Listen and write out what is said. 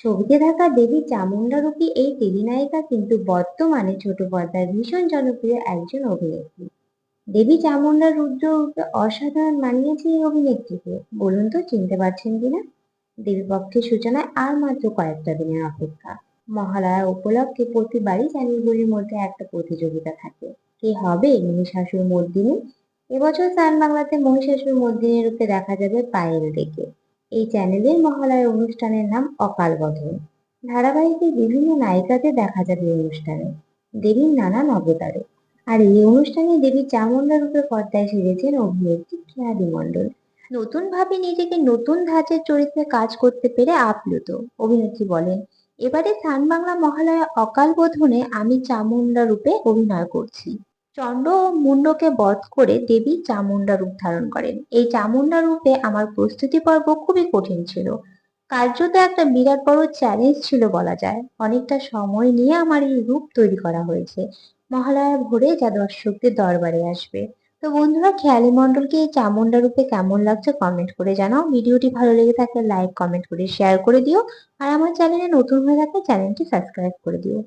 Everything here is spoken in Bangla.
ছবিতে থাকা দেবী চামুণ্ডা রূপী এই টেলি নায়িকা কিন্তু বর্তমানে ছোট পর্দায় ভীষণ জনপ্রিয় একজন অভিনেত্রী। দেবী চামুণ্ডা রুদ্ররূপে অসাধারণ মানিয়েছে এই অভিনেত্রীকে। বলুন তো চিনতে পারছেন কিনা? দেবীপক্ষের সূচনায় আর মাত্র কয়েকটা দিনের অপেক্ষা। মহালয়া উপলক্ষে প্রতিবারই চ্যানেলগুলির মধ্যে একটা প্রতিযোগিতা থাকে, কে হবে মহিষাসুর মর্দিনী। এবছর সান বাংলাতে মহিষাসুর মর্দিনী রূপে দেখা যাবে পায়েল দেখে। এই চ্যানেলের মহালয়া অনুষ্ঠানের নাম অকাল বোধন। ধারাবাহিকে বিভিন্ন নায়িকাদের দেখা যাবে এই অনুষ্ঠানে, দেবীর নানান অবতারে। আর এই অনুষ্ঠানে দেবী চামুণ্ডা রূপে পর্দায় সেজেছেন অভিনেত্রী খেয়ালি মণ্ডল। নতুন ভাবে নিজেকে নতুন ধাঁচের চরিত্রে কাজ করতে পেরে আপ্লুত। অভিনেত্রী বলেন, এবারে সান বাংলা মহালয়া অকাল বোধনে আমি চামুণ্ডা রূপে অভিনয় করছি। চণ্ড ও মুণ্ডকে বধ করে দেবী চামুণ্ডা রূপ ধারণ করেন। এই চামুণ্ডা রূপে আমার প্রস্তুতি পর্ব খুবই কঠিন ছিল। কার্যত একটা বিরাট বড় চ্যালেঞ্জ ছিল বলা যায়। অনেকটা সময় নিয়ে আমার এই রূপ তৈরি করা হয়েছে, মহালয়া ভোরে যা দর্শকদের দরবারে আসবে। তো বন্ধুরা, খেয়ালি মণ্ডলকে এই চামুণ্ডা রূপে কেমন লাগছে কমেন্ট করে জানাও। ভিডিওটি ভালো লেগে থাকলে লাইক কমেন্ট করে শেয়ার করে দিও। আর আমার চ্যানেলে নতুন হয়ে থাকলে চ্যানেলটি সাবস্ক্রাইব করে দিও।